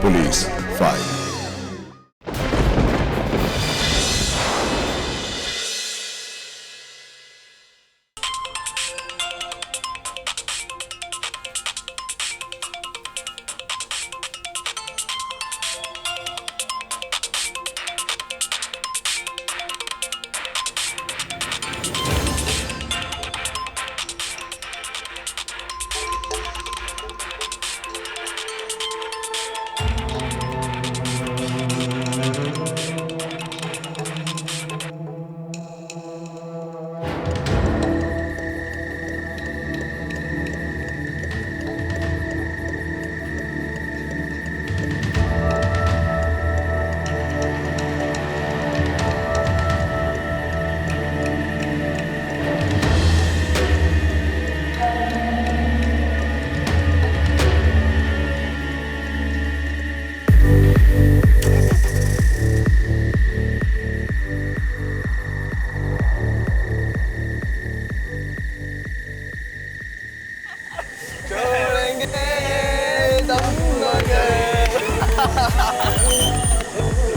Police file.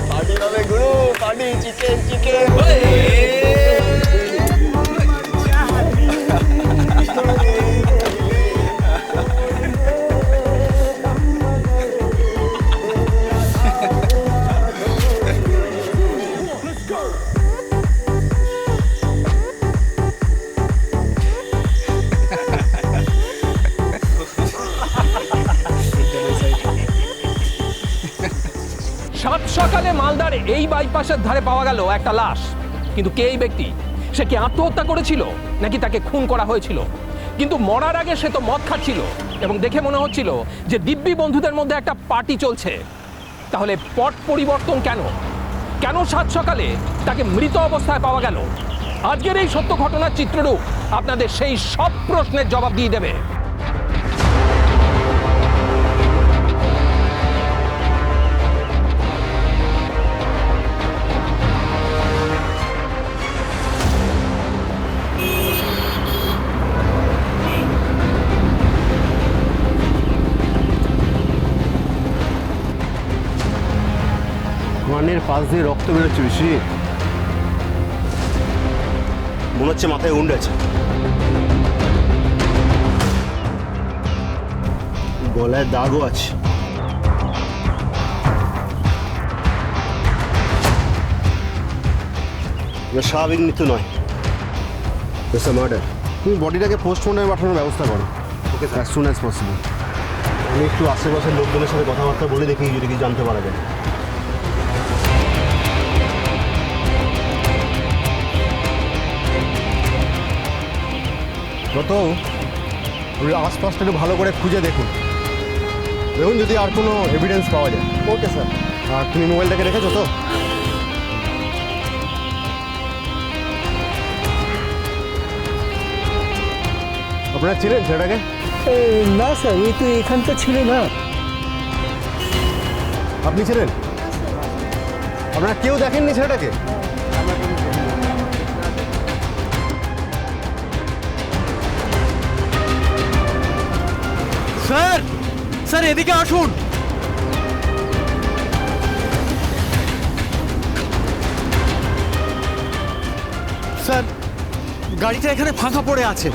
Party ना में गुरु party chicken chicken সাত সকালে মালদার এই বাইপাসের ধারে পাওয়া গেল একটা লাশ। কিন্তু কে এই ব্যক্তি? সে কি আত্মহত্যা করেছিল নাকি তাকে খুন করা হয়েছিল? কিন্তু মরার আগে সে তো মদ খাচ্ছিল এবং দেখে মনে হচ্ছিল যে দিব্যি বন্ধুদের মধ্যে একটা পার্টি চলছে। তাহলে পট পরিবর্তন কেন? কেন সাত সকালে তাকে মৃত অবস্থায় পাওয়া গেল? আজকের এই সত্য ঘটনার চিত্ররূপ আপনাদের সেই সব প্রশ্নের জবাব দিয়ে দেবে। কানের পাশ দিয়ে রক্ত বেরোচ্ছে বেশি, মনে হচ্ছে মাথায় উন্ড আছে, গলায় দাগও আছে। স্বাভাবিক মৃত্যু নয়, মার্ডার। তুমি বডিটাকে পোস্টমর্টমে পাঠানোর ব্যবস্থা করো, okay as soon as possible. আমি একটু আশেপাশের লোকজনের সাথে কথাবার্তা বলে দেখি যদি কিছু জানতে পারা যায়। যত ওই আশপাশটা একটু ভালো করে খুঁজে দেখুন, দেখুন যদি আর কোনো এভিডেন্স পাওয়া যায়। Okay sir. আর তুমি মোবাইলটাকে রেখেছো তো? আপনারা ছিলেন সেটাকে? না স্যার, এই তো এখানটা ছিল না। আপনি ছিলেন? আপনারা কেউ দেখেননি ছেলেটাকে? স্যার, স্যার এদিকে আসুন। স্যার, গাড়িটা এখানে ফাঁকা পড়ে আছে।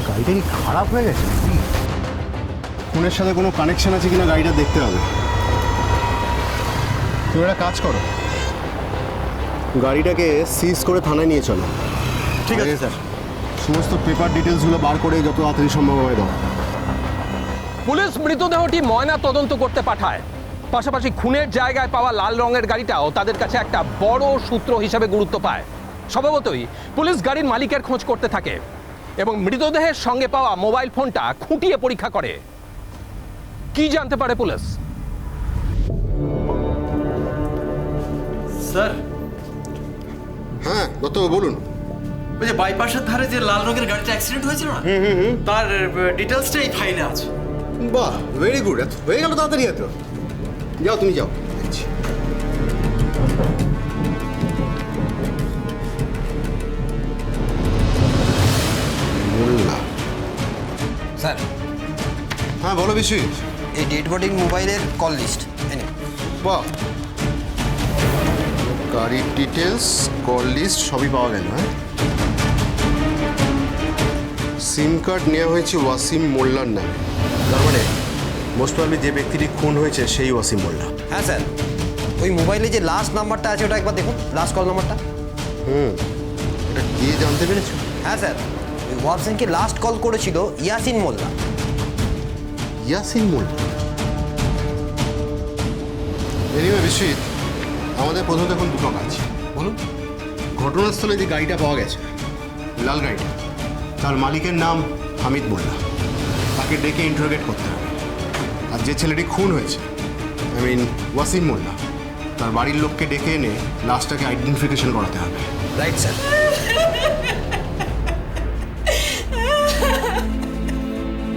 গাড়িটা কি খারাপ হয়ে গেছে? ফোনের সাথে কোনো কানেকশন আছে কিনা গাড়িটা দেখতে হবে। তুমি একটা কাজ করো, গাড়িটাকে সিজ করে থানায় নিয়ে চলো। ঠিক আছে স্যার। সমস্ত পেপার ডিটেলসগুলো বার করে যত তাড়াতাড়ি সম্ভব আমায় দাও। পুলিশ মৃতদেহটি ময়না তদন্ত করতে পাঠায়। পাশাপাশি খুনের জায়গায় পাওয়া লাল রঙের গাড়িটাও তাদের কাছে একটা বড় সূত্র হিসেবে গুরুত্ব পায়। স্বভাবতই পুলিশ গাড়ির মালিকের খোঁজ করতে থাকে এবং মৃতদেহের সঙ্গে পাওয়া মোবাইল ফোনটা খুঁটিয়ে পরীক্ষা করে। কি জানতে পারে পুলিশ? স্যার, হ্যাঁ দত্ত বলুন। ওই যে বাইপাসের ধারে যে লাল রঙের গাড়িটা অ্যাক্সিডেন্ট হয়েছিল না, তার ডিটেলসটা এই ফাইলে আছে। বাহ, ভেরি গুড। হয়ে গেল তাড়াতাড়ি। এত যাও, তুমি যাও। স্যার হ্যাঁ বলো বিশ্বজিৎ। এই ডেড বডির মোবাইলের কল লিস্ট এনে। বাহ, গাড়ির ডিটেলস, কল লিস্ট সবই পাওয়া গেল। হ্যাঁ, সিম কার্ড নেওয়া হয়েছে ওয়াসিম মোল্লার নামে। তার মানে মোস্ট প্রবাবলি যে ব্যক্তিটি খুন হয়েছে সেই ওয়াসিম মোল্লা। হ্যাঁ স্যার, ওই মোবাইলে যে লাস্ট নাম্বারটা আছে ওটা একবার দেখুন, লাস্ট কল নাম্বারটা। এটা কে জানতে পেরেছো? হ্যাঁ স্যার, ওই ওয়াসিমকে লাস্ট কল করেছিল ইয়াসিন মোল্লা। ইয়াসিন মোল্লা। এনিওয়ে বিশ্বজিৎ, আমাদের প্রথমত এখন দুটো কাজ। বলুন, ঘটনাস্থলে যে গাড়িটা পাওয়া গেছে, লাল গাড়িটা, তার মালিকের নাম হামিদ মোল্লা। তাকে ডেকে ইন্টারোগেট করতে হবে। আর যে ছেলেটি খুন হয়েছে, আই মিন ওয়াসিম মোল্লা, তার বাড়ির লোককে ডেকে এনে লাশটাকে আইডেন্টিফিকেশন করাতে হবে। Right sir.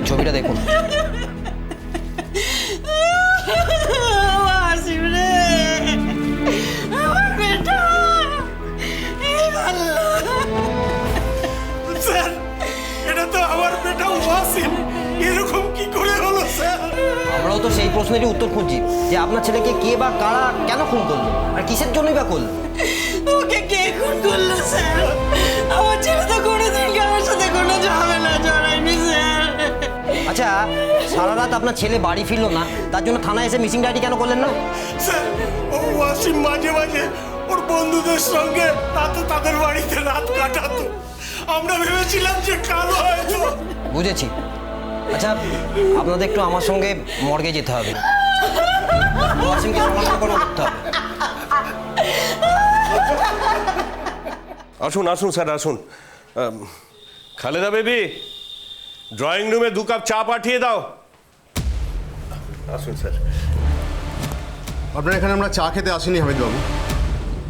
ছবিটা দেখুন। ওয়াসিম রে, আমার বেটা, স্যার এটা তো আমার বেটা ওয়াসিম, এরকম কি করে হলো স্যার? আমরাও তো সেই প্রশ্নেরই উত্তর খুঁজছি যে আপনার ছেলেকে কে বা কারা কেন খুন করলো আর কিসের জন্যই বা করলো। ওকে কে খুন করলো স্যার? আমার ছেলে তো কোনোদিন কারোর সাথে কোনো ঝামেলা জড়ায়নি স্যার। আচ্ছা, সারা রাত আপনার ছেলে বাড়ি ফিরলো না, তার জন্য থানায় এসে মিসিং ডায়েরি কেন করলেন না? স্যার ও ওয়াসিম মাঝে মাঝে ওর বন্ধুদের সঙ্গে রাতে তাদের বাড়িতে রাত কাটাতো। আমরা ভেবেছিলাম যে কালো হয়তো। বুঝেছি। আচ্ছা, আপনাদের একটু আমার সঙ্গে মর্গে যেতে হবে, ওয়াসিমকে শনাক্তকরণ করতে হবে। আসুন আসুন স্যার আসুন। খালেদা বেবি, ড্রয়িং রুমে 2 কাপ চা পাঠিয়ে দাও। আসুন স্যার। আপনার এখানে আমরা চা খেতে আসিনি হামিদবাবু,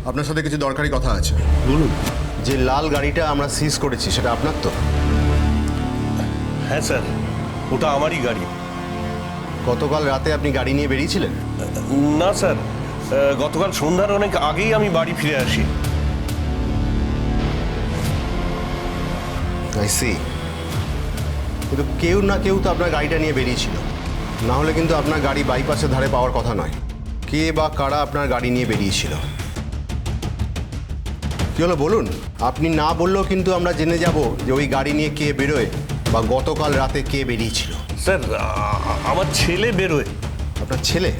আপনার সাথে কিছু দরকারি কথা আছে। বলুন। যে লাল গাড়িটা আমরা সিজ করেছি সেটা আপনার তো? হ্যাঁ স্যার, ওটা আমারই গাড়ি। গতকাল রাতে আপনি গাড়ি নিয়ে বেরিয়েছিলেন? না স্যার, গতকাল সন্ধ্যার অনেক আগেই আমি বাড়ি ফিরে আসি। I see. কিন্তু কেউ না কেউ তো আপনার গাড়িটা নিয়ে বেরিয়েছিল, না হলে কিন্তু আপনার গাড়ি বাইপাসের ধারে পাওয়ার কথা নয়। কে বা কারা আপনার গাড়ি নিয়ে বেরিয়েছিল? কি হলো বলুন? আপনি না বললেও কিন্তু আমরা জেনে যাব যে ওই গাড়ি নিয়ে কে বেরোয় বা গতকাল রাতে কে বেরিয়েছিল। স্যার, আমার ছেলে বেরোয়। আপনার ছেলে?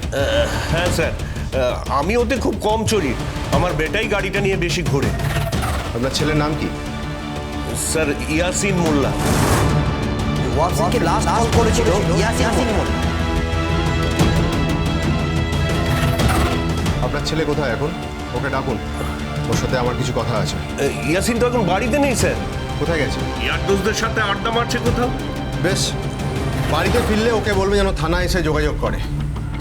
হ্যাঁ স্যার, আমি ওতে খুব কম চড়ি, আমার বেটাই গাড়িটা নিয়ে বেশি ঘোরে। আপনার ছেলের নাম কি? স্যার, ইয়াসিন মোল্লা। ওয়াসিমকে লাস্ট কল করেছিল ইয়াসিন মোল্লা। আপনার ছেলে কোথায় এখন? ওকে ডাকুন, ওর সাথে আমার কিছু কথা আছে। ইয়াসিন তো এখন বাড়িতে নেই স্যার। কোথায় গেছে? ইয়ারদোসদের সাথে আড্ডা মারছে কোথাও। বেশ, বাড়িতে ফিরলে ওকে বলবে যেন থানায় এসে যোগাযোগ করে।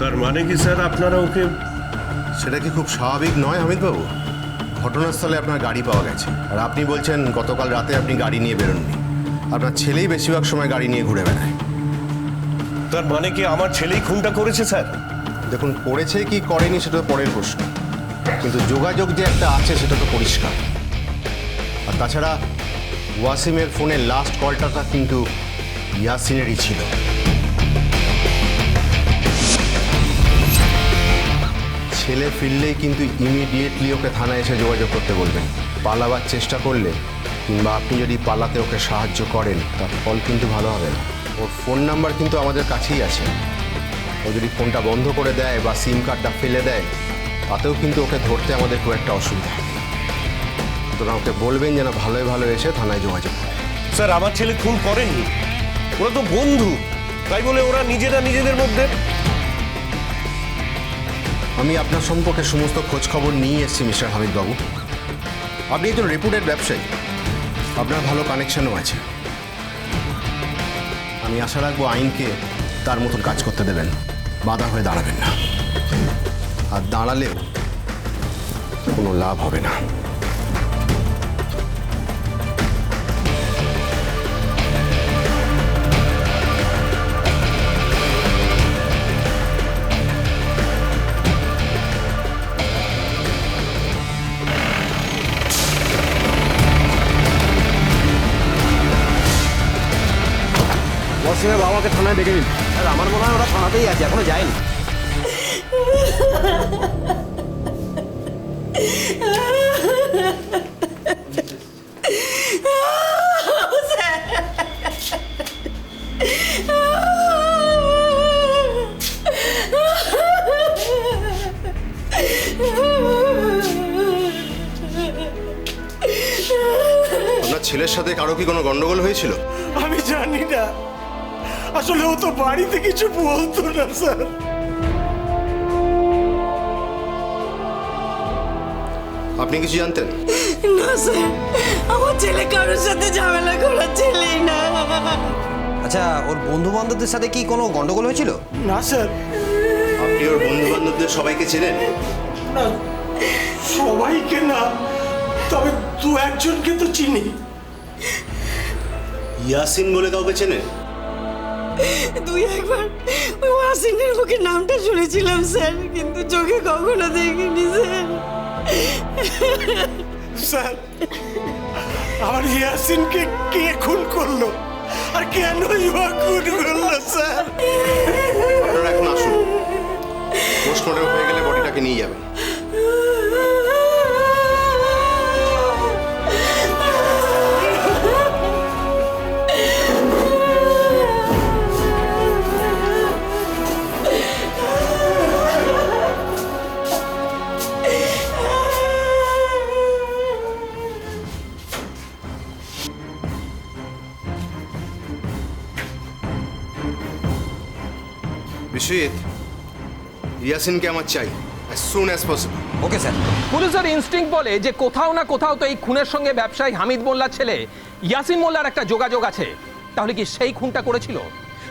তার মানে কি স্যার আপনারা ওকে? সেটা কি খুব স্বাভাবিক নয় হামিদবাবু? ঘটনাস্থলে আপনার গাড়ি পাওয়া গেছে, আর আপনি বলছেন গতকাল রাতে আপনি গাড়ি নিয়ে বেরোননি। আপনার ছেলেই বেশিরভাগ সময় গাড়ি নিয়ে ঘুরে বেড়ায়। তার মানে কি আমার ছেলেই খুনটা করেছে স্যার? দেখুন, করেছে কি করেনি সেটা তো পরের প্রশ্ন, কিন্তু যোগাযোগ যে একটা আছে সেটা তো পরিষ্কার। আর তাছাড়া ওয়াসিমের ফোনে লাস্ট কলটা কিন্তু ইয়াসিনেরই ছিল। ছেলে ফিরলেই কিন্তু ইমিডিয়েটলি ওকে থানায় এসে যোগাযোগ করতে বলবেন। পালাবার চেষ্টা করলে কিংবা আপনি যদি পালাতে ওকে সাহায্য করেন তার ফল কিন্তু ভালো হবে না। ওর ফোন নাম্বার কিন্তু আমাদের কাছেই আছে। ও যদি ফোনটা বন্ধ করে দেয় বা সিম কার্ডটা ফেলে দেয়, তাতেও কিন্তু ওকে ধরতে আমাদের খুব একটা অসুবিধা হবে। সুতরাং ওকে বলবেন যেন ভালোই ভালো এসে থানায় যোগাযোগ করে। স্যার, আমার ছেলে খুন করেনি, ওরা তো বন্ধু, তাই বলে ওরা নিজেদের মধ্যে। আমি আপনার সম্পর্কে সমস্ত খোঁজ খবর নিয়ে এসেছি মিস্টার হামিদবাবু। আপনি একজন রেপুটেড ব্যবসায়ী, আপনার ভালো কানেকশনও আছে। আমি আশা রাখবো আইনকে তার মতন কাজ করতে দেবেন, বাধা হয়ে দাঁড়াবেন না। আর দাঁড়ালেও কোনো লাভ হবে না। ওয়াসিমের বাবাকে থানায় ডেকে নিন। আর আমার মনে হয় ওরা থানাতেই আছে, এখনো যায়নি। আপনার ছেলের সাথে কারো কি কোনো গন্ডগোল হয়েছিল? আমি জানি না, আসলে ও তো বাড়িতে কিছু বলতো না স্যার। আপনি কিছু জানতেন? না স্যার, আমার ছেলে কারোর সাথে ঝামেলা করার ছেলেই না। আচ্ছা, ওর বন্ধু বান্ধবদের সাথে কি কোনো গন্ডগোল হয়েছিল? না স্যার, আপনি ওর বন্ধু বান্ধবদের সবাইকে চেনেন? না সবাইকে না, তবে দু একজনকে তো চিনি। ইয়াসিন বলে কাউকে চেনেন? দুই একবার ওই ওয়াসিনের মুখে নামটা শুনেছিলাম স্যার, কিন্তু চোখে কখনো দেখিনি স্যার। স্যার, আমার ইয়াসিনকে কে খুন করলো আর কেন ইভা খুন করলো স্যার? আপনারা এখন আসুন, পোস্টমর্টম হয়ে গেলে বডিটাকে নিয়ে যাবেন। বিশ্বজিৎ, ইয়াসিনকে আমার চাই as soon as possible. Okay sir. পুলিশের ইনস্টিংক্ট বলে যে কোথাও না কোথাও তো এই খুনের সঙ্গে ব্যবসায়ী হামিদ মোল্লার ছেলে ইয়াসিন মোল্লার একটা যোগাযোগ আছে। তাহলে কি সেই খুনটা করেছিল?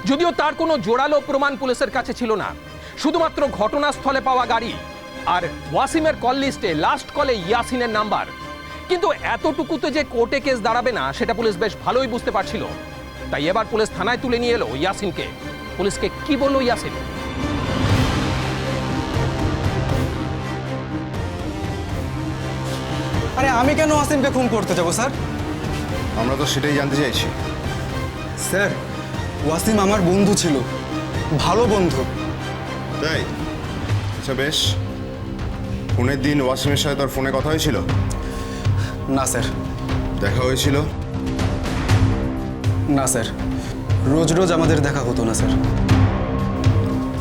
যদিও তার কোনো জোরালো প্রমাণ পুলিশের কাছে ছিল না, শুধুমাত্র ঘটনাস্থলে পাওয়া গাড়ি আর ওয়াসিমের কল লিস্টে লাস্ট কলে ইয়াসিনের নাম্বার। কিন্তু এতটুকুতে যে কোর্টে কেস দাঁড়াবে না সেটা পুলিশ বেশ ভালোই বুঝতে পারছিল। তাই এবার পুলিশ থানায় তুলে নিয়ে এলো ইয়াসিনকে। পুলিশকে কি বললো ইয়াসিন? আরে আমি কেন ওয়াসিমকে খুন করতে যাব স্যার? আমরা তো সেটাই জানতে চাইছি। স্যার, ওয়াসিম আমার বন্ধু ছিল, ভালো বন্ধু। তাই? আচ্ছা বেশ, খুনের দিন ওয়াসিমের সাথে তোর ফোনে কথা হয়েছিল? না স্যার। দেখা হয়েছিল? না স্যার, রোজ রোজ আমাদের দেখা হতো না স্যার।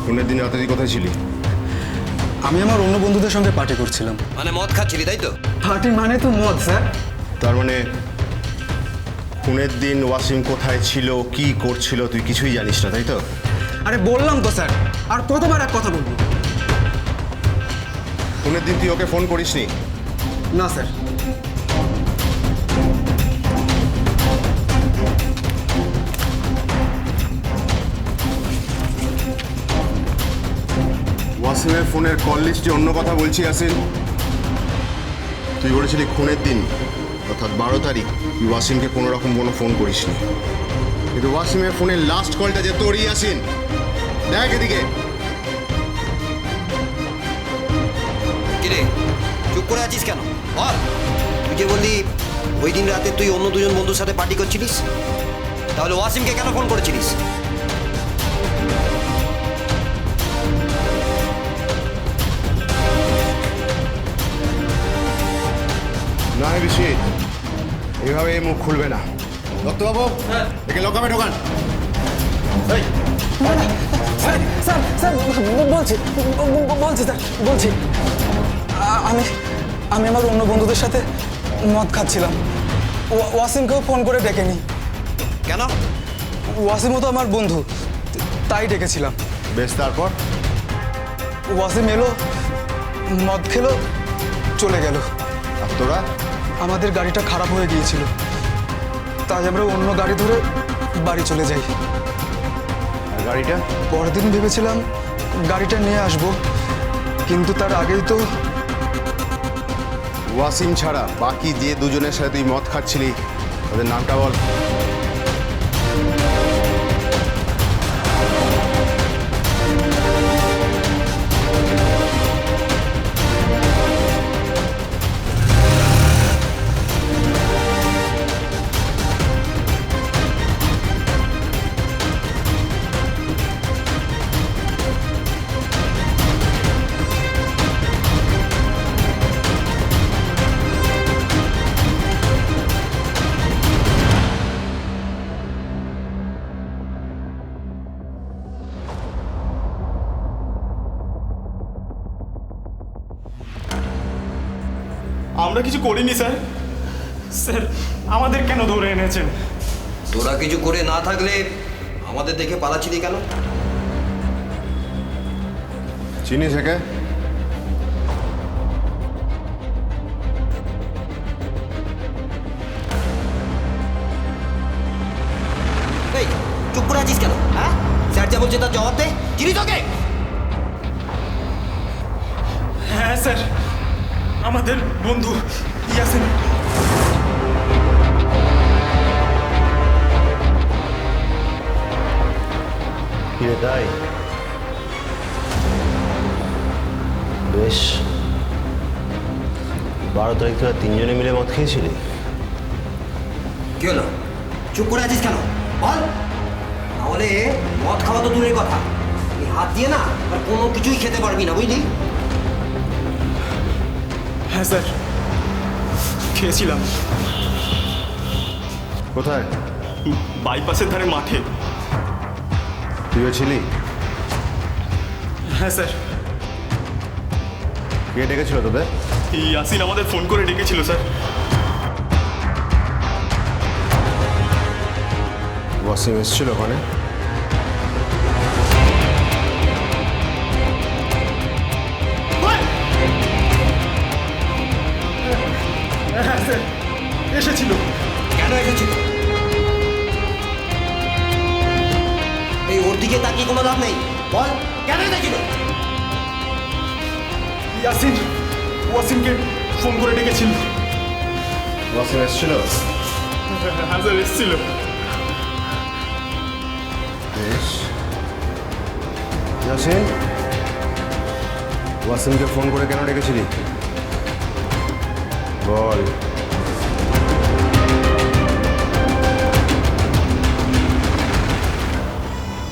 খুনের দিন রাতে তুই কোথায় ছিলি? আমি আমার অন্য বন্ধুদের সঙ্গে পার্টি করছিলাম। মানে মদ খাচ্ছিলি, তাই তো? পার্টি মানে তো মদ স্যার। তার মানে খুনের দিন ওয়াসিম কোথায় ছিল, কি করছিল তুই কিছুই জানিস না, তাই তো? আরে বললাম তো স্যার, আর কতবার এক কথা বলবো? খুনের দিন তুই ওকে ফোন করিসনি? না স্যার। ওয়াসিমের ফোনের কল লিস্টে অন্য কথা বলছি আসিন। তুই বলেছিলি খুনের দিন অর্থাৎ 12 তারিখ তুই ওয়াসিমকে কোনো রকম কোনো ফোন করিসনি, কিন্তু ওয়াসিমের ফোনের লাস্ট কলটা যে তোরই আসিন। দেখ এদিকে। কিরে, চুপ করে আছিস কেন? বল। তুই যে বললি ওই দিন রাতে তুই অন্য দুজন বন্ধুর সাথে পার্টি করছিলিস, তাহলে ওয়াসিমকে কেন ফোন করেছিলিস? না বেশি এভাবে মুখ খুলবে না। দত্তবাবু, একে লকাপে ঢোকান। স্যার স্যার স্যার বলছি বলছি স্যার বলছি, আমি আমি আমার অন্য বন্ধুদের সাথে মদ খাচ্ছিলাম। ওয়াসিমকেও ফোন করে ডেকে নি। কেন? ওয়াসিমও তো আমার বন্ধু, তাই ডেকেছিলাম। বেশ, তারপর? ওয়াসিম এলো, মদ খেলো, চলে গেল। আর তোরা? আমাদের গাড়িটা খারাপ হয়ে গিয়েছিল, তাই আমরা অন্য গাড়ি ধরে বাড়ি চলে যাই। আর গাড়িটা? পরের দিন ভেবেছিলাম গাড়িটা নিয়ে আসবো, কিন্তু তার আগেই তো ওয়াসিম ছাড়া বাকি যে দুজনের সাথে তুই মদ খাচ্ছিলি ওদের নামটা বল। আমরা কিছু করিনি স্যার। স্যার আমাদের কেন ধরে এনেছেন? তোরা কিছু করে না থাকলে আমাদের দেখে পালাচ্ছিলি কেন? চিনিস একে? এই চুপ করে আছিস কেন? হ্যাঁ, স্যার যা বলছে তার জবাব দে। চিনি তোকে? হ্যাঁ স্যার, আমাদের বন্ধু ইয়াসিন। কিরে তাই? বেশ, 12 তারিখ তোরা 3 জনে মিলে মদ খেয়েছিলি? কি হলো? চুপ করে আছিস কেন? বল। তাহলে মদ খাওয়া তো দূরের কথা, এই হাত দিয়ে না আর কোনো কিছুই খেতে পারবি না, বুঝলি? হ্যাঁ স্যার, খেয়েছিলাম। কোথায়? বাইপাসের ধারে মাঠে। তুইও ছিলি? হ্যাঁ স্যার। কে ডেকেছিল তোদের? ইয়াসিন আমাদের ফোন করে ডেকেছিল স্যার। ওয়াসিম এসেছিল ওখানে? হ্যাঁ স্যার, এসেছিল। কেন এসেছিল? এই ওর দিকে তাকিয়ে কোনো লাভ নেই, বল কেন এসেছিল? ইয়াসিন ওয়াসিমকে ফোন করে ডেকেছিল। ওয়াসিম এসেছিল? হ্যাঁ স্যার, এসেছিল। বেশ। ইয়াসিন, ওয়াসিমকে ফোন করে কেন ডেকেছিলি? বল।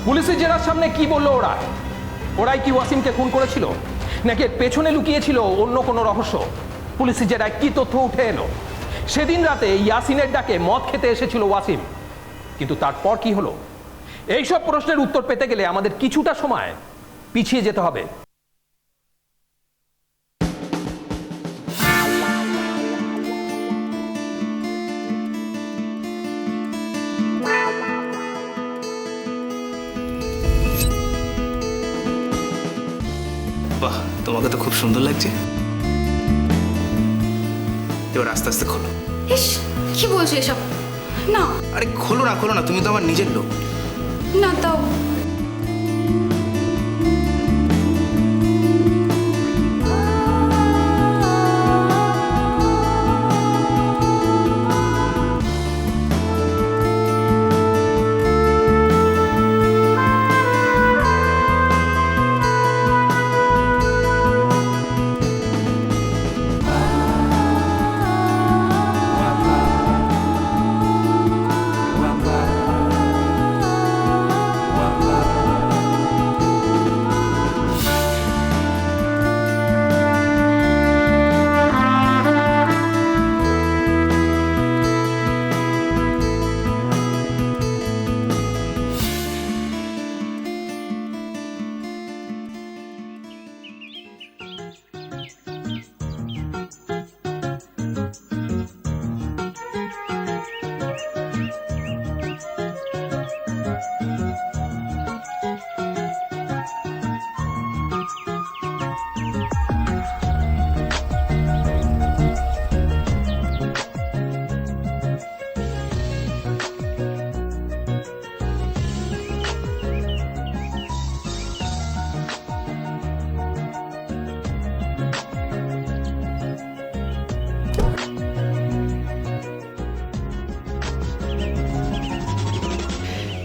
পুলিশের জেরার সামনে কি বললো ওরা? ওরাই কি ওয়াসিমকে খুন করেছিল, নাকি এর পেছনে লুকিয়েছিল অন্য কোনো রহস্য? পুলিশের জেরায় কি তথ্য উঠে এলো? সেদিন রাতে ইয়াসিনের ডাকে মদ খেতে এসেছিল ওয়াসিম, কিন্তু তারপর কি হলো? এইসব প্রশ্নের উত্তর পেতে গেলে আমাদের কিছুটা সময় পিছিয়ে যেতে হবে। বাহ, তোমাকে তো খুব সুন্দর লাগছে। এবার আস্তে আস্তে খোলো। ইস, কি বলছো এসব? না আরে খোলো না, খোলো না, তুমি তো আমার নিজের লোক। না, তাও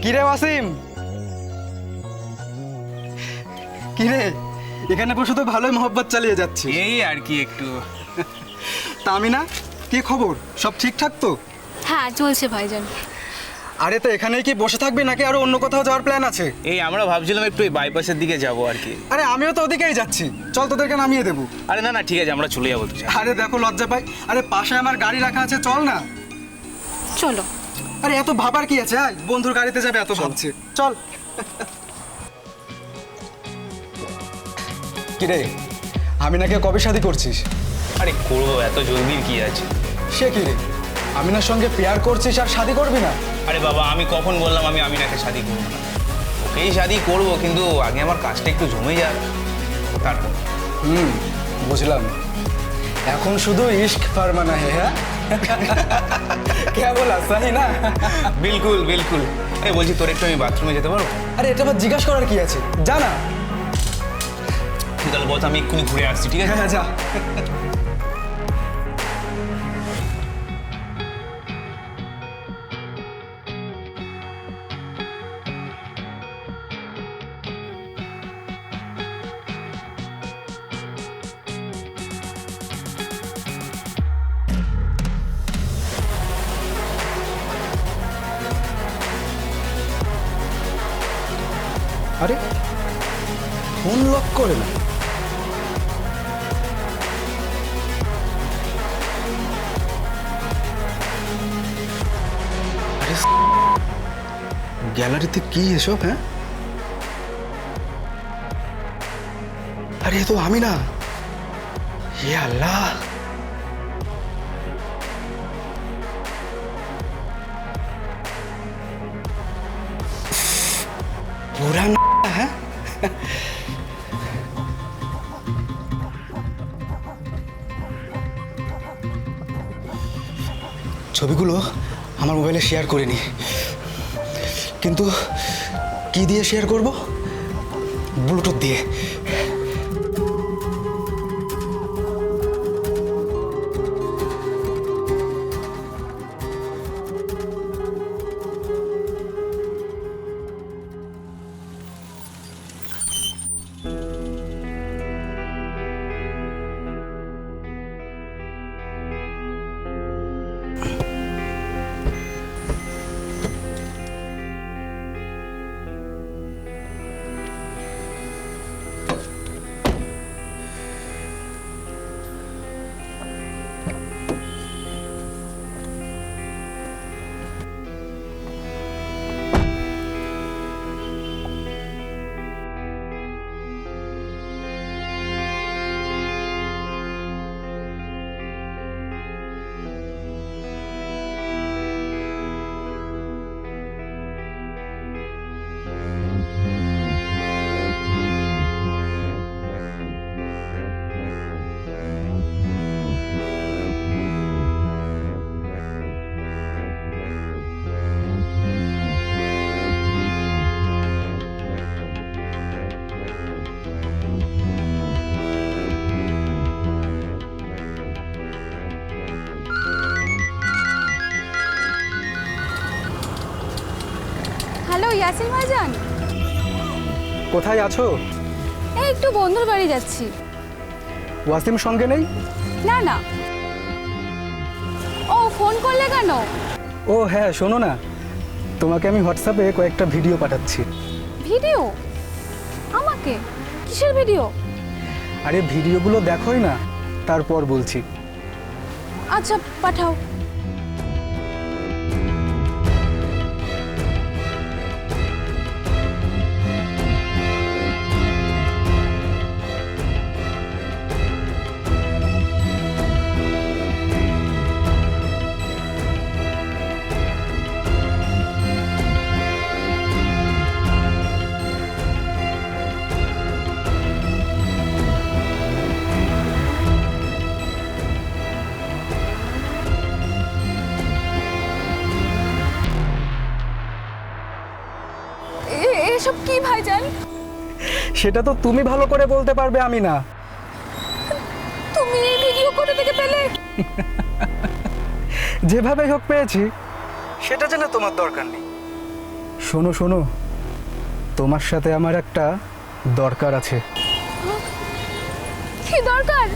কিরে ওয়াসিম, কিরে এখানে বসে তো ভালোই মহব্বত চালিয়ে যাচ্ছে। এই আর কি একটু। তা আমি না, কি খবর? সব ঠিকঠাক তো? হ্যাঁ চলছে ভাইজান। আরে তো এখানেই কি বসে থাকবি নাকি আরো অন্য কোথাও যাওয়ার প্ল্যান আছে? এই আমরা ভাবছিলাম একটু এই বাইপাসের দিকে যাবো আর কি। আরে আমিও তো ওদিকেই যাচ্ছি, চল তোদেরকে নামিয়ে দেবো। আরে না না, ঠিক আছে, আমরা চলে যাবো। আরে দেখো লজ্জা পাই। আরে পাশে আমার গাড়ি রাখা আছে, চল না। চলো। আরে এত ভাবার কি আছে? আয়, বন্ধুর গাড়িতে যাবে এত ভাবছে, চল। কিরে, আমি নাকি কবে শাদি করছিস? আরে করবো, এত জলদির কি আছে? সে কি রে, আমিনার সঙ্গে পেয়ার করছিস আর শাদি করবি না? আরে বাবা, আমি কখন বললাম আমি আমিনাকে শাদি করবো না? ওকেই শাদি করবো, কিন্তু আগে আমার কাজটা একটু জমে যাক তারপর। বুঝলাম, এখন শুধু ইশক ফারমানা হে। হ্যাঁ কে বলা, সাহি না? বিলকুল বিলকুল। এই বলছি, তোর একটু আমি বাথরুমে যেতে পারবো? আরে এটা আবার জিজ্ঞাসা করার কি আছে, জানা। তুই তাহলে বল, আমি এক্ষুনি ঘুরে আসছি, ঠিক আছে? হ্যাঁ যা। আরে ফোন লক করে না। আরে গ্যালারিতে কি এসব? হ্যাঁ, আরে এ তো আমি না। হে আল্লাহ, পুরা না। হ্যাঁ ছবিগুলো আমার মোবাইলে শেয়ার করিনি, কিন্তু কি দিয়ে শেয়ার করব? ব্লুটুথ দিয়ে। হ্যালো ইয়াসিন ভাইজান, কোথায় আছো? এই একটু বন্ধুর বাড়ি যাচ্ছি। ওয়াসিম সঙ্গে নেই? না না। ও ফোন করলে কেন? ও হ্যাঁ, শোনো না, তোমাকে আমি হোয়াটসঅ্যাপে কয়েকটা ভিডিও পাঠাচ্ছি। ভিডিও? আমাকে? কিসের ভিডিও? আরে ভিডিওগুলো দেখোই না, তারপর বলছি। আচ্ছা পাঠাও। এসব কি ভাইজান? সেটা তো তুমি ভালো করে বলতে পারবে, আমি না। তুমি এই ভিডিও কোথা থেকে পেলে? যেভাবে হোক পেয়েছি, সেটা জেনে তোমার দরকার নেই। শোনো শোনো, তোমার সাথে আমার একটা দরকার আছে। কি দরকার?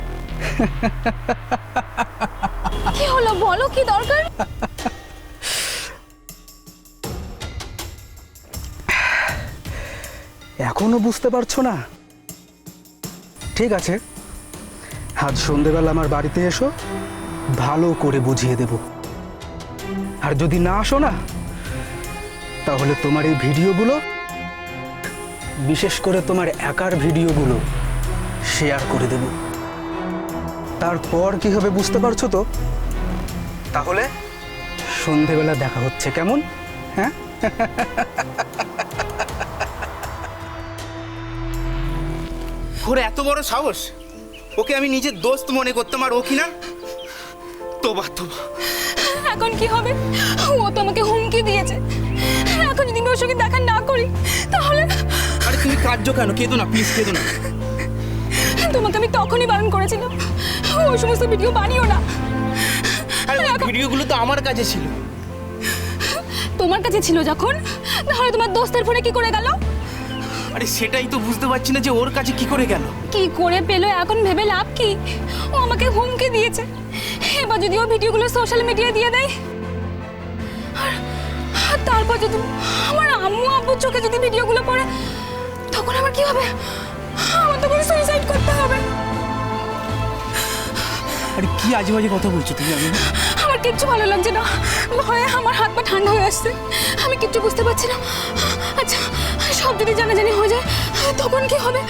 কি হলো বলো, কি দরকার? এখনো বুঝতে পারছো না? ঠিক আছে, আজ সন্ধেবেলা আমার বাড়িতে এসো, ভালো করে বুঝিয়ে দেব। আর যদি না আসো না, তাহলে তোমার এই ভিডিওগুলো, বিশেষ করে তোমার একার ভিডিওগুলো শেয়ার করে দেব। তারপর কি হবে বুঝতে পারছো তো? তাহলে সন্ধেবেলা দেখা হচ্ছে, কেমন? হ্যাঁ, ওর এত বড় সাহস! ওকে আমি নিজের দোস্ত মনে করতাম, আর ও কি না! তোবা তোবা। এখন কি হবে? ও তো আমাকে হুমকি দিয়েছে। এখন যদি আমি ওর সঙ্গে দেখা না করি তাহলে... আরে তুমি কাঁদছো কেন? কেঁদো না, প্লিজ কেঁদো না। তোমাকে আমি তখনই বারণ করেছিলাম ওই সমস্ত ভিডিও বানিও না। আরে ভিডিওগুলো তো আমার কাছে ছিল। তোমার কাছে ছিল যখন, তাহলে তোমার দোস্তের ফোনে কি করে গেল? আরে সেটাই তো বুঝতে পারছি না যে ওর কাছে কি করে গেল। কি করে পেলো এখন ভেবে লাভ কি? ও আমাকে হুমকি দিয়েছে। এবার যদি ও ভিডিওগুলো সোশ্যাল মিডিয়ায় দিয়ে দেয়, আর তারপর যদি আমার আম্মু আব্বুর চোখে যদি ভিডিওগুলো পড়ে, তখন আমার কি হবে? আমার তো সুইসাইড করতে হবে। আরে কি আজে বাজে কথা বলছো তুমি? আমার কিচ্ছু ভালো লাগছে না, ভয়ে আমার হাত পা ঠান্ডা হয়ে আসছে। আমি কিচ্ছু বুঝতে পারছি না। আচ্ছা, সব যদি জানাজানি হয়ে যায় তখন কি হবে?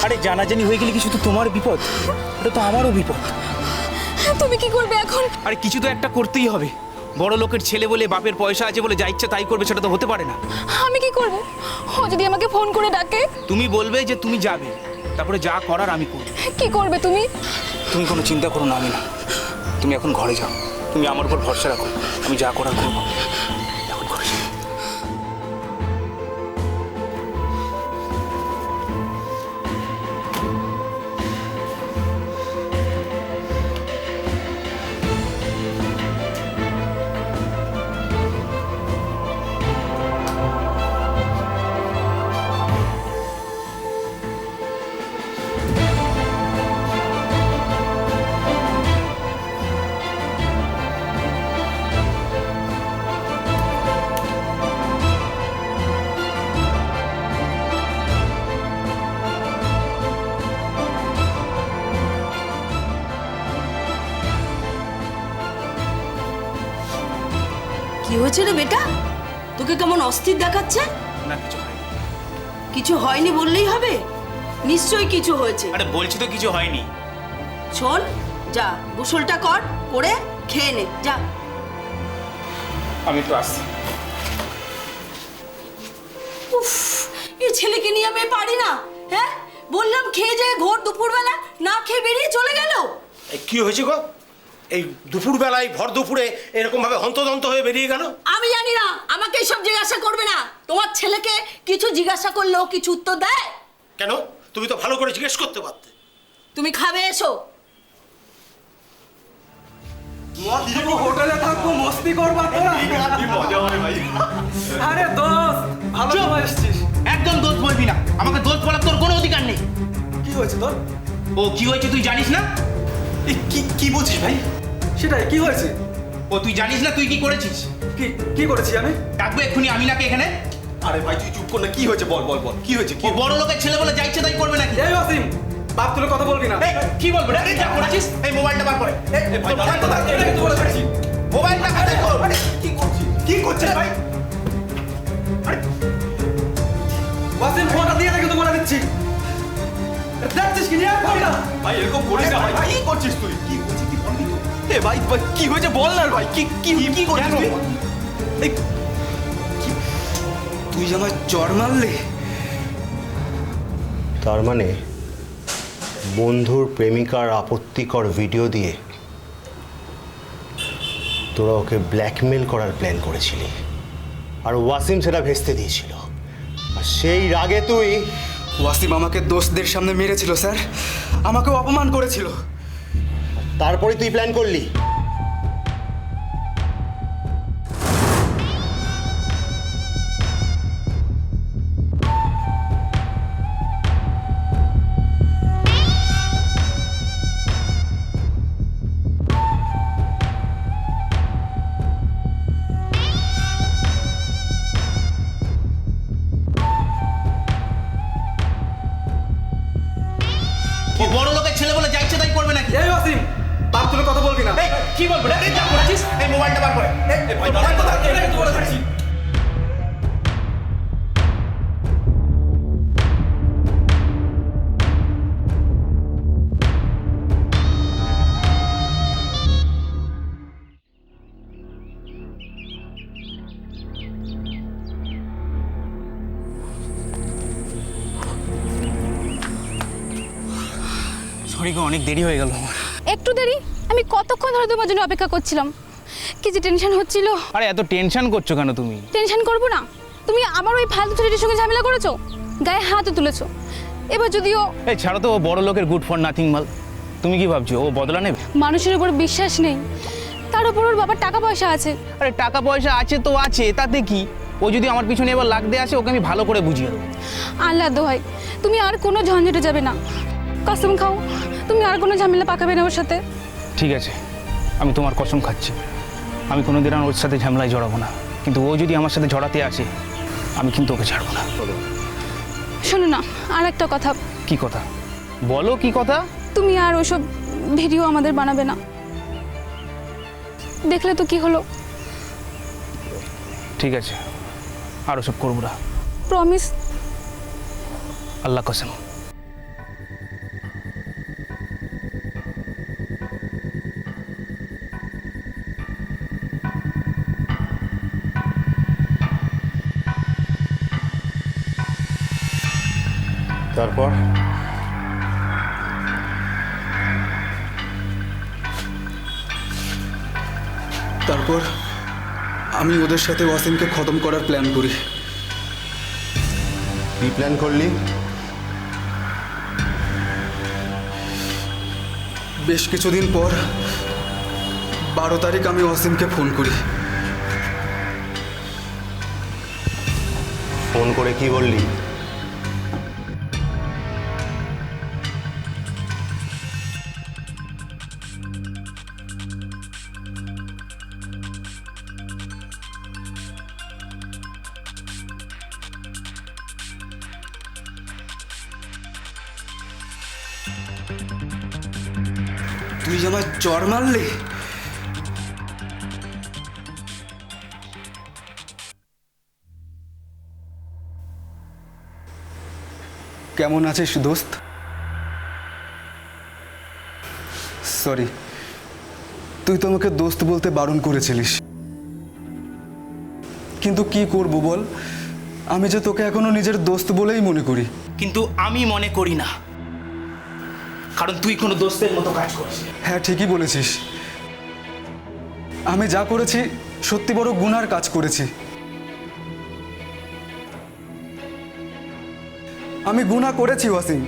আরে জানাজানি হয়ে গেলে কি শুধু তোমার বিপদ? এটা তো আমারও বিপদ। তুমি কি করবে এখন? আরে কিছু তো একটা করতেই হবে। বড় লোকের ছেলে বলে, বাপের পয়সা আছে বলে যা ইচ্ছা তাই করবে, সেটা তো হতে পারে না। আমি কি করব? ও যদি আমাকে ফোন করে ডাকে? তুমি বলবে যে তুমি যাবে, তারপরে যা করার আমি করব। কি করবে তুমি? তুমি কোনো চিন্তা করো না, আমি না। তুমি এখন ঘরে যাও, তুমি আমার উপর ভরসা রাখো, আমি যা করার করবো। এখন ঘরে যাও। কি হয়েছে রে বেটা? তোকে কেমন অস্থির দেখাচ্ছে? না কিছু হয়নি। কিছু হয়নি বললেই হবে? নিশ্চয়ই কিছু হয়েছে। আরে বলছি তো কিছু হয়নি। শোন, যা গোসলটা কর, করে খেয়ে নে, যা। আমি তো আসছি। উফ, এই ছেলেকে নিয়ে আমি পারি না। হ্যাঁ, বললাম খেয়ে যায়, ঘোর দুপুরবেলা না খেয়ে বেরিয়ে চলে গেল। কি হয়েছে গো? এই দুপুরবেলায় ভর দুপুরে এরকম ভাবে হন্তদন্ত হয়ে বেরিয়ে গেল? আমি জানি না, আমাকে এসব জিজ্ঞাসা করবে না। তোমার ছেলেকে কিছু জিজ্ঞাসা করলেও কিছু উত্তর দেয়? কেন? তুমি তো ভালো করে জিজ্ঞেস করতে পারতে। তুমি খাবে, এসো। হোটেলে থাকবো, মস্তি করবা তোরা। আরে দোস্ত, ভালো সময় এসেছিস। একদম দোষ বলবি না, আমাকে দোষ বলার তোর কোনো অধিকার নেই। কি হয়েছে তোর? ও কি হয়েছে তুই জানিস না? কি বলছিস ভাই? সেটাই, কি হয়েছে? ও তুই জানিস না তুই কি করেছিস? কি করেছি আমি? ডাকবে এক্ষুনি আমিনাকে এখানে। আরে ভাই তুই চুপ কর না, কি হয়েছে বল বল বল, কি হয়েছে? ও বড় লোকের ছেলে বলে যা ইচ্ছে তাই করবে নাকি? এই ওয়াসিম, বাপ তুলে কথা বলবি না। এই কি বলবো রে? যা করেছিস এই মোবাইলটা বার করে। এই ভাই কথা এটা কিন্তু বলে ফেলেছি। মোবাইলটা হাতে কর। আরে কি করছিস? কি করছিস ভাই? আরে ওয়াসিম, ফোনটা দিয়ে দে, কিন্তু বলে দিচ্ছি। দেখছিস কি নিয়ে ভাই না? ভাই এরকম করিস না ভাই। কি করছিস তুই? কি করছিস কি বলবি তো? এ ভাই কি হয়েছে বল না ভাই। কি করছিস তুই? এই তুই যে আমার চড় মারলে। তার মানে বন্ধুর প্রেমিকার আপত্তিকর ভিডিও দিয়ে তোরা ওকে ব্ল্যাকমেল করার প্ল্যান করেছিলি, আর ওয়াসিম সেটা ভেস্তে দিয়েছিল। আর সেই রাগে তুই... ওয়াসিম আমাকে দোস্তদের সামনে মেরেছিল স্যার, আমাকেও অপমান করেছিল। তারপরে তুই প্ল্যান করলি। ও বড় লোকের ছেলে বলে যা ইচ্ছে তাই করবে নাকি? এই ওয়াসিম, বাপ তুলে কথা বলবি না। এই কি বলবো রে? যা করেছিস এই মোবাইলটা বার করে। এই ভাই কথা এটা কিন্তু বলে ফেলেছি। সরি গো, অনেক দেরি হয়ে গেল। একটু দেরি? আমি কতক্ষণ ধরে তোমার জন্য অপেক্ষা করছিলাম। কি যে টেনশন হচ্ছিল। আরে এত টেনশন করছো কেন তুমি? টেনশন করবো না? তুমি আবার ওই ফালতু ছেলেটির সঙ্গে ঝামেলা করেছো, গায়ে হাতও তুলেছো। এবার যদিও এই ছাড়ো তো, ও বড় লোকের গুড ফর নাথিং মাল। তুমি কি ভাবছো ও বদলা নেবে? মানুষের উপর বিশ্বাস নেই, তার উপর ওর বাবার টাকা পয়সা আছে। আরে টাকা পয়সা আছে তো আছে, তাতে কি? ও যদি আমার পিছনে এবার লাগতে আসে, ওকে আমি ভালো করে বুঝিয়ে দেবো। আল্লাহ দোহাই, তুমি আর কোনো ঝঞ্ঝটে যাবে না। কসম খাও, তুমি আর কোনো ঝামেলা পাকাবে না ওর সাথে। ঠিক আছে, আমি তোমার কসম খাচ্ছি, আমি কোনোদিন আর ওর সাথে ঝামেলায় জড়াবো না। কিন্তু ও যদি আমার সাথে জড়াতে আসে, আমি কিন্তু ওকে ছাড়বো না। শোনো না, আর একটা কথা। কি কথা? বলো কি কথা? তুমি আর ওসব ভিডিও আমাদের বানাবে না। দেখলে তো কি হলো। ঠিক আছে, আর ওসব করবো না। প্রমিস? আল্লাহ কসম। তারপর তারপর আমি ওদের সাথে ওয়াসিমকে খতম করার প্ল্যান করি। কি প্ল্যান করলি? বেশ কিছুদিন পর 12 তারিখ আমি ওয়াসিমকে ফোন করি। ফোন করে কি বললি? তুই আমার চড় মারলি? কেমন আছিস দোস্ত? সরি, তুই তো আমাকে দোস্ত বলতে বারণ করেছিলিস, কিন্তু কি করব বল, আমি যে তোকে এখনো নিজের দোস্ত বলেই মনে করি। কিন্তু আমি মনে করি না, কারণ তুই কোনো দোস্তের মতো কাজ করিস। হ্যাঁ, ঠিকই বলেছিস। আমি যা করেছি সত্যি বড় গুনার কাজ করেছি। আমি গুনাহ করেছি ওয়াসিম,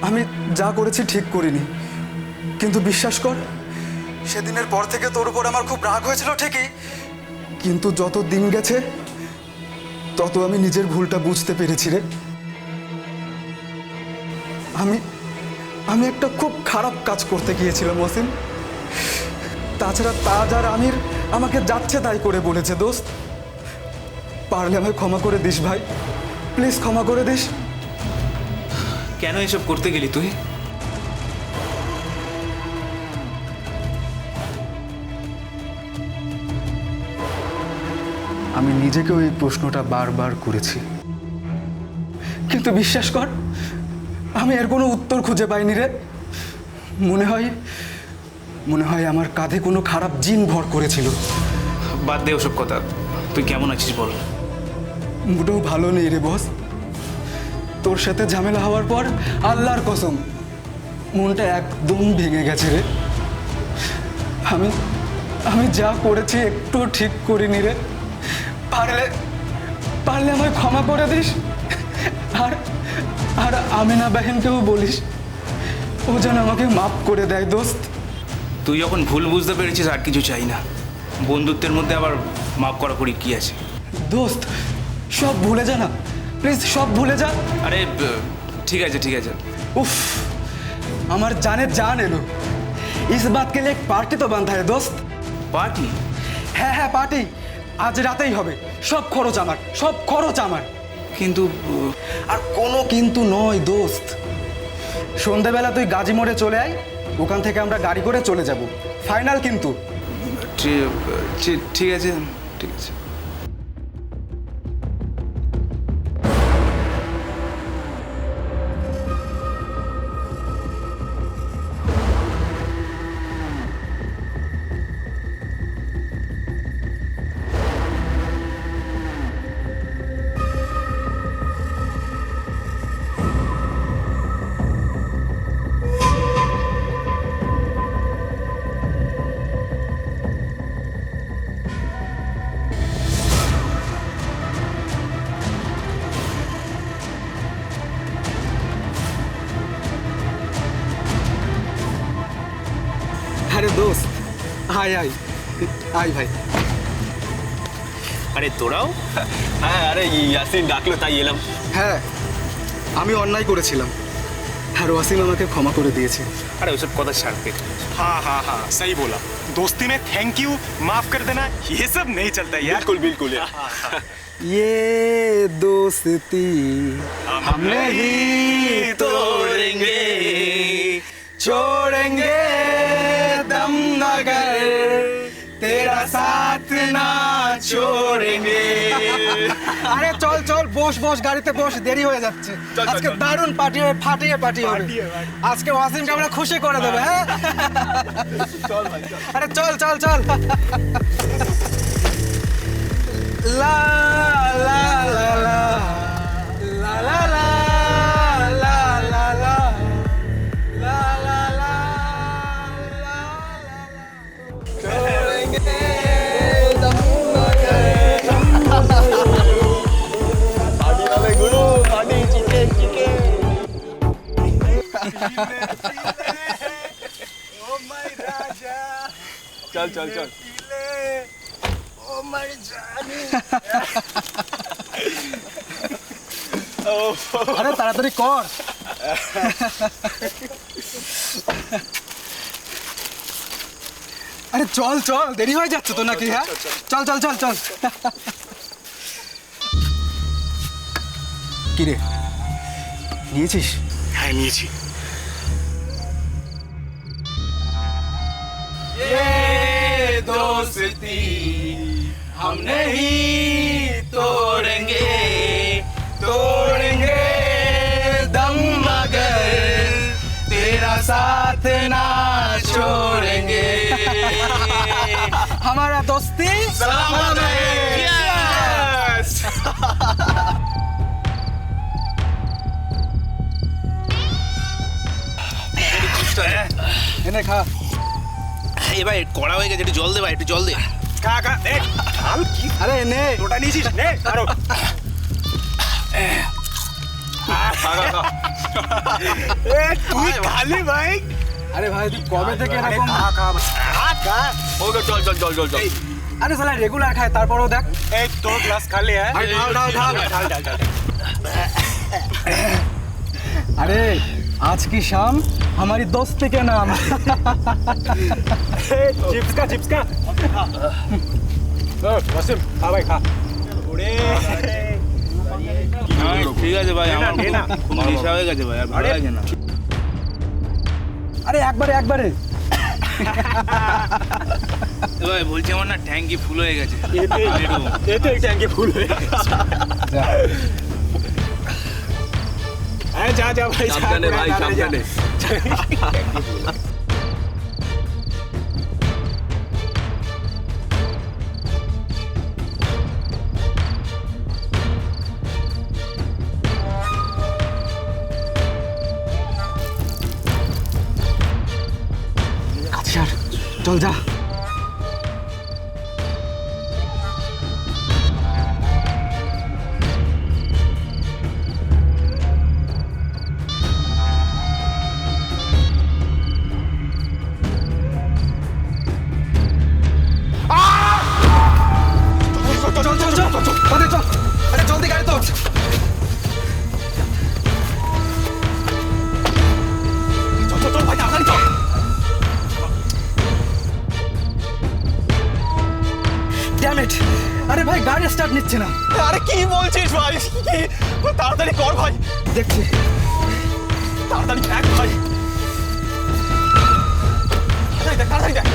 আমি যা করেছি ঠিক করিনি। কিন্তু বিশ্বাস কর, সেদিনের পর থেকে তোর উপর আমার খুব রাগ হয়েছিল ঠিকই, কিন্তু যত দিন গেছে তত আমি নিজের ভুলটা বুঝতে পেরেছি রে। আমি একটা খুব খারাপ কাজ করতে গিয়েছিলাম ওয়াসিম। তাছাড়া তাজ আর আমির আমাকে যাচ্ছে তাই করে বলেছে দোস্ত। পারলে আমায় ক্ষমা করে দিস ভাই, প্লিজ ক্ষমা করে দিস। কেন এসব করতে গেলি তুই? আমি নিজেকেও এই প্রশ্নটা বারবার করেছি, কিন্তু বিশ্বাস কর আমি এর কোনো উত্তর খুঁজে পাইনি রে। মনে হয় আমার কাঁধে কোনো খারাপ জিন ভর করেছিল। বাদ দে ওসব কথা, তুই কেমন আছিস বল? মোটেও ভালো নেই রে বস। তোর সাথে ঝামেলা হওয়ার পর আল্লাহর কসম মনটা একদম ভেঙে গেছে রে। আমি যা করেছি একটু ঠিক করিনি রে। পারলে আমায় ক্ষমা করে দিস। আর আমিনা বাহিনকেও বলিস ও যেন আমাকে মাফ করে দেয় দোস্ত। তুই যখন ভুল বুঝতে পেরেছিস, আর কিছু চাই না। বন্ধুত্বের মধ্যে আবার মাফ করি কি আছে? দোস্ত সব ভুলে যা না, প্লিজ সব ভুলে যা। আরে ঠিক আছে ঠিক আছে। উফ, আমার জানে জান এলো। इस बात के लिए एक पार्टी तो बनता है दोस्त। পার্টি? হ্যাঁ হ্যাঁ পার্টি, আজ রাতেই হবে। সব খরচ আমার, সব খরচ আমার। কিন্তু আর কোনো কিন্তু নয় দোস্ত। সন্ধ্যাবেলা তুই গাজী মোড়ে চলে আয়, ওখান থেকে আমরা গাড়ি করে চলে যাব। ফাইনাল কিন্তু। ঠিক আছে ঠিক আছে। আয় আয় আয় ভাই। আরে তোরাও? হ্যাঁ, আরে ইয়াসিন ডাকলো তাই এলাম। হ্যাঁ, আমি অন্যায় করেছিলাম, আর ওয়াসিম আমাকে ক্ষমা করে দিয়েছে। আরে ওসব কথা ছাড়তে। हाँ हाँ हाँ सही बोला। दोस्ती में थैंक यू, माफ कर देना, ये सब नहीं चलता यार। बिल्कुल बिल्कुल यार। ये दोस्ती हम नहीं तोड़ेंगे, छोड़ेंगे दम मगर तेरा साथ ना छोड़ेंगे। আরে চল চল, বস বস, গাড়িতে বস, দেরি হয়ে যাচ্ছে। আজকে দারুণ পার্টি হবে, ফাটিয়ে পার্টি হবে। আজকে ওয়াসিমকে আমরা খুশি করে দেবো। হ্যাঁ চল ভাই, আরে চল চল চল। লা লা লা লা লা লা লা লা লা লা লা লা লা चल चल चल। আরে তাড়াতাড়ি কর। আরে চল চল, দেরি হয়ে যাচ্ছে তো নাকি? হ্যাঁ চল চল চল চল। কি রে, নিয়েছিস? হ্যাঁ নিয়েছি। दोस्ती हम नहीं तोड़ेंगे, तोड़ेंगे दम मगर तेरा साथ ना छोड़ेंगे। हमारा दोस्ती सलामत है। এনে খা। এ ভাই কড়া হয়ে গেছে, একটু জল দে ভাই, একটু জল দে। खा खा देख हाल की। আরে নে, लोटा नीची ने करो। खा खा खा। ए तू खाली भाई। আরে ভাই তুই কবে থেকে এরকম? खा खा खा खा। हो गया, चल चल चल चल चल। আরে শালা রেগুলার খায়, তারপরেও দেখ। ए दो ग्लास खा ले है। ढाल ढाल ढाल ढाल ढाल ढाल। अरे आज की शाम हमारी दोस्ती के नाम। चिप्स का वसीम खा भाई खा। ঠিক আছে ভাই, আমার খুব নেশা হয়ে গেছে ভাই, আর ভালো লাগে না। আরে একবারে একবারে। ভাই বলছি আমার না ট্যাঙ্কি ফুল হয়ে গেছে। এতে ট্যাঙ্কি ফুল হয়ে গেছে। হ্যাঁ যা যা ভাই, সাবধানে ভাই, সাবধানে। আচ্ছা চল যা। চল চল চল চল চল। আরে জলদি গাড়ি তোল। চল চল চল ভাই, তাড়াতাড়ি চল। ড্যাম ইট, আরে ভাই গাড়ি স্টার্ট নিচ্ছে না। আরে কি বলছিস ভাই? তাড়াতাড়ি কর ভাই। দেখছি, তাড়াতাড়ি দেখ ভাই। তাড়াতাড়ি দেখ।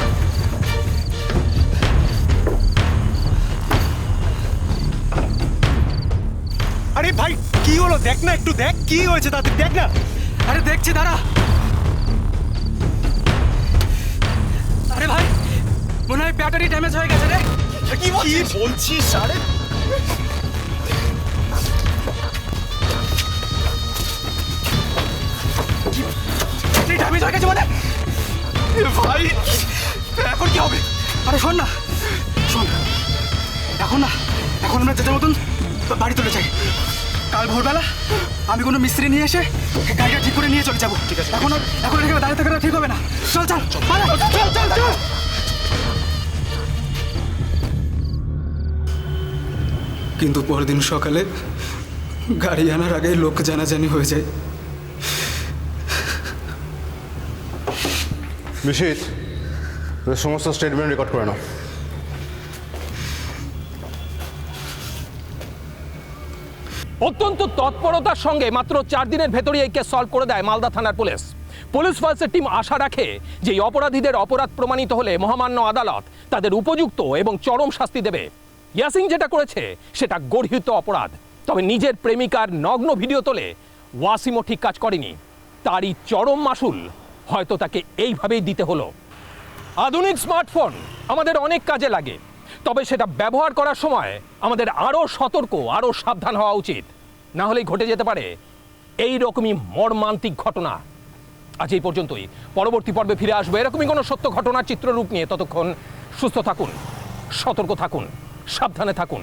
আরে ভাই কি হলো দেখ না, একটু দেখ কি হয়েছে তাতে, দেখ না। আরে দেখছি, দাঁড়া। আরে ভাই মনে হয় ব্যাটারি ড্যামেজ হয়ে গেছে রে। কি বলছিস? আরে ড্যামেজ হয়ে গেছে মানে? ভাই এখন কি হবে? আরে শোন না, শোন, এখন আমরা যেতে মতন বাড়ি চলে যাই। কাল ভোরবেলা আমি কোনো মিস্ত্রি নিয়ে এসে গাড়িটা ঠিক করে নিয়ে চলে যাবো। ঠিক আছে, এখন এখানে দাঁড়িয়ে থাকাটা ঠিক হবে না। চল চল চল চল চল। কিন্তু পরদিন সকালে গাড়ি আনার আগেই লোক জানাজানি হয়ে যায়। বিশিত, সমস্ত স্টেটমেন্ট রেকর্ড করে নাও। অত্যন্ত তৎপরতার সঙ্গে মাত্র 4 দিনের ভেতরে এই কেস সলভ করে দেয় মালদা থানার পুলিশ। পুলিশ ফায়ার্সের টিম আশা রাখে যে এই অপরাধীদের অপরাধ প্রমাণিত হলে মহামান্য আদালত তাদের উপযুক্ত এবং চরম শাস্তি দেবে। ইয়াসিন যেটা করেছে সেটা গর্হিত অপরাধ, তবে নিজের প্রেমিকার নগ্ন ভিডিও তোলে ওয়াসিমও ঠিক কাজ করেনি। তারই চরম মাসুল হয়তো তাকে এইভাবেই দিতে হলো। আধুনিক স্মার্টফোন আমাদের অনেক কাজে লাগে, তবে সেটা ব্যবহার করার সময় আমাদের আরও সতর্ক, আরও সাবধান হওয়া উচিত, না হলেই ঘটে যেতে পারে এই রকমই মর্মান্তিক ঘটনা। আজ এই পর্যন্তই, পরবর্তী পর্বে ফিরে আসবো এরকমই কোনো সত্য ঘটনার চিত্ররূপ নিয়ে। ততক্ষণ সুস্থ থাকুন, সতর্ক থাকুন, সাবধানে থাকুন।